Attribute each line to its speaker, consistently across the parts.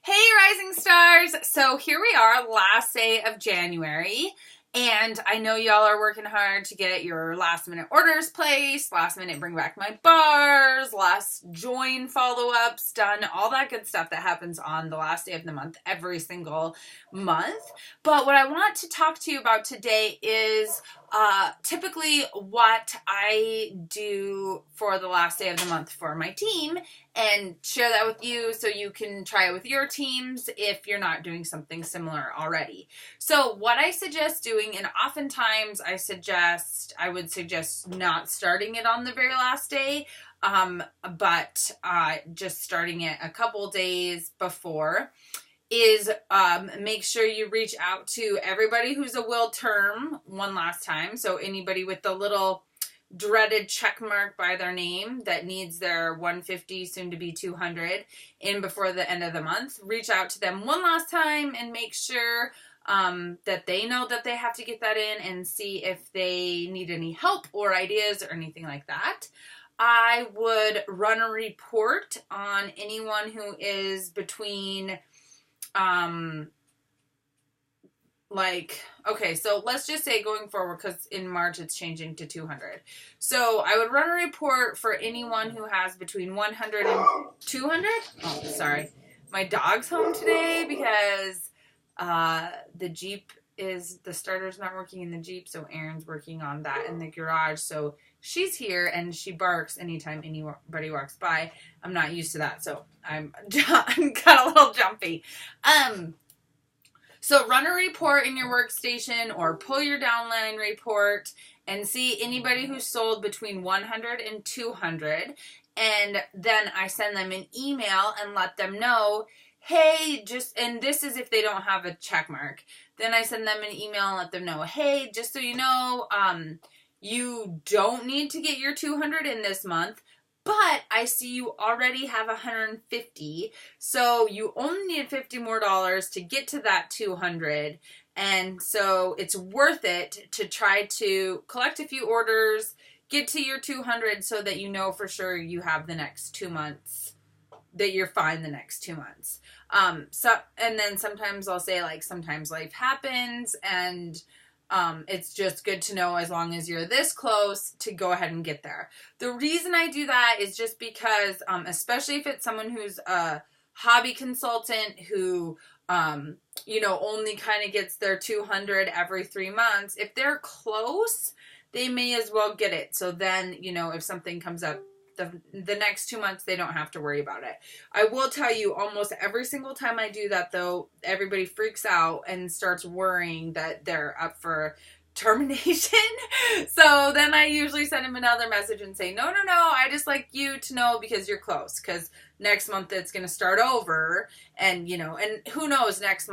Speaker 1: Hey, Rising Stars! So here we are, last day of January, and I know y'all are working hard to get your last minute orders placed, last minute bring back my bars, last join follow-ups done, all that good stuff that happens on the last day of the month every single month. But what I want to talk to you about today is typically what I do for the last day of the month for my team, and share that with you so you can try it with your teams if you're not doing something similar already. So what I suggest doing, and oftentimes I would suggest not starting it on the very last day, but just starting it a couple days before, is make sure you reach out to everybody who's a will term one last time. So anybody with the little dreaded check mark by their name that needs their 150, soon to be 200 in before the end of the month, reach out to them one last time and make sure that they know that they have to get that in, and see if they need any help or ideas or anything like that. I would run a report on anyone who is between okay, so let's just say going forward, because in March it's changing to 200. So I would run a report for anyone who has between 100 and 200. Oh, sorry. My dog's home today because the starter's not working in the Jeep, so Erin's working on that in the garage. So she's here and she barks anytime anybody walks by. I'm not used to that, so I'm got a little jumpy. So run a report in your workstation or pull your downline report and see anybody who's sold between 100 and 200. And then I send them an email and let them know, hey, and this is if they don't have a check mark. Then I send them an email and let them know, hey, just so you know, you don't need to get your 200 in this month, but I see you already have 150, so you only need $50 more to get to that 200, and so it's worth it to try to collect a few orders, get to your 200 so that you know for sure you have the next 2 months, that you're fine the next 2 months. And then sometimes I'll say, like, sometimes life happens, and it's just good to know, as long as you're this close, to go ahead and get there. The reason I do that is just because, especially if it's someone who's a hobby consultant who, only kind of gets their 200 every 3 months, if they're close, they may as well get it. So then, if something comes up the next 2 months, they don't have to worry about it. I will tell you, almost every single time I do that, though, everybody freaks out and starts worrying that they're up for termination. So then I usually send them another message and say, no, I just like you to know because you're close, because next month it's going to start over, and and who knows, the next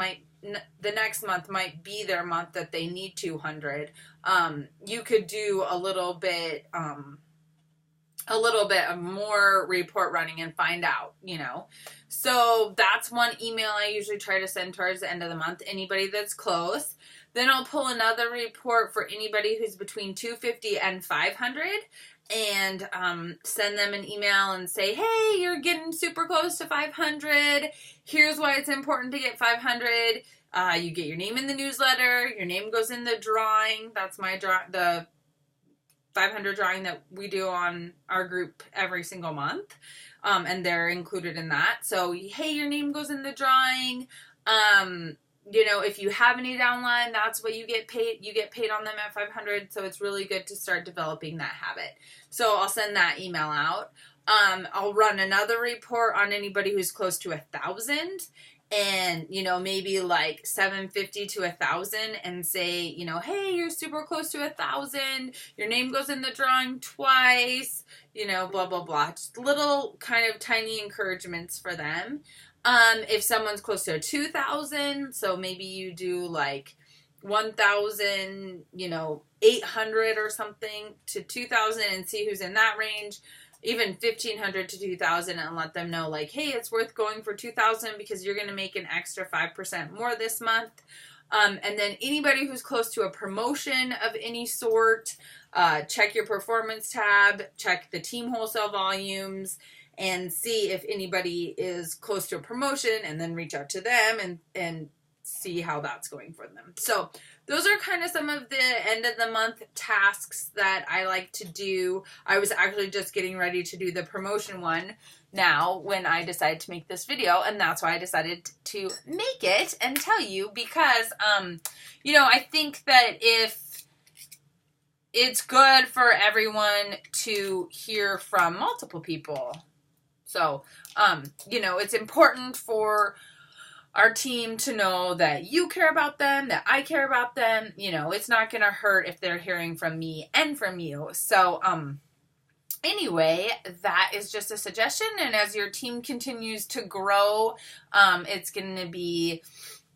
Speaker 1: month might be their month that they need 200. You could do a little bit of more report running and find out, So that's one email I usually try to send towards the end of the month, anybody that's close. Then I'll pull another report for anybody who's between 250 and 500 and send them an email and say, hey, you're getting super close to 500. Here's why it's important to get 500. You get your name in the newsletter. Your name goes in the drawing. That's the 500 drawing that we do on our group every single month, and they're included in that. So, hey, your name goes in the drawing. If you have any downline, that's what you get paid. You get paid on them at 500, so it's really good to start developing that habit. So I'll send that email out. I'll run another report on anybody who's close to 1,000. And, maybe like 750 to 1,000, and say, hey, you're super close to 1,000. Your name goes in the drawing twice, blah, blah, blah. Just little kind of tiny encouragements for them. If someone's close to 2,000, so maybe you do like 1,800 or something to 2,000 and see who's in that range. Even 1,500 to 2,000, and let them know, like, hey, it's worth going for 2,000 because you're going to make an extra 5% more this month. And then anybody who's close to a promotion of any sort, check your performance tab, check the team wholesale volumes, and see if anybody is close to a promotion, and then reach out to them and see how that's going for them. So those are kind of some of the end of the month tasks that I like to do. I was actually just getting ready to do the promotion one now when I decided to make this video, and that's why I decided to make it and tell you, because you know, I think that if it's good for everyone to hear from multiple people. So you know, it's important for our team to know that you care about them, that I care about them. You know, it's not going to hurt if they're hearing from me and from you. So, anyway, that is just a suggestion. And as your team continues to grow, it's going to be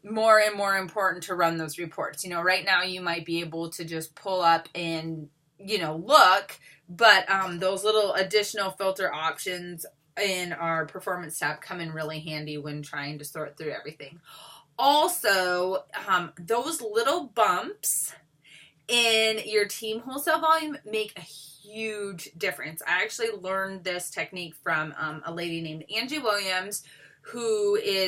Speaker 1: more and more important to run those reports. You know, right now you might be able to just pull up and, you know, look, but those little additional filter options in our performance tab come in really handy when trying to sort through everything. Also, those little bumps in your team wholesale volume make a huge difference. I actually learned this technique from a lady named Angie Williams,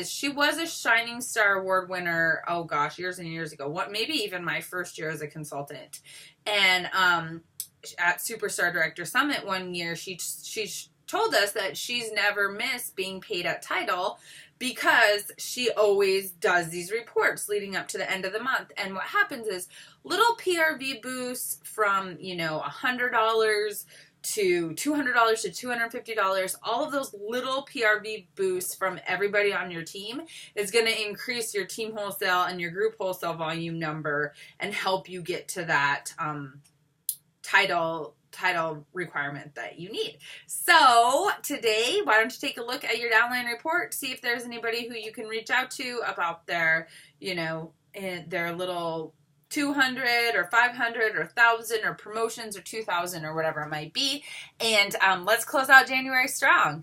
Speaker 1: she was a Shining Star Award winner, oh gosh, years and years ago. Maybe even my first year as a consultant. And at Superstar Director Summit one year, she told us that she's never missed being paid at title because she always does these reports leading up to the end of the month. And what happens is little PRV boosts from, you know, $100 to $200 to $250, all of those little PRV boosts from everybody on your team is going to increase your team wholesale and your group wholesale volume number and help you get to that title requirement that you need. So today, why don't you take a look at your downline report, see if there's anybody who you can reach out to about their, you know, their little 200 or 500 or 1,000 or promotions or 2,000 or whatever it might be. And let's close out January strong.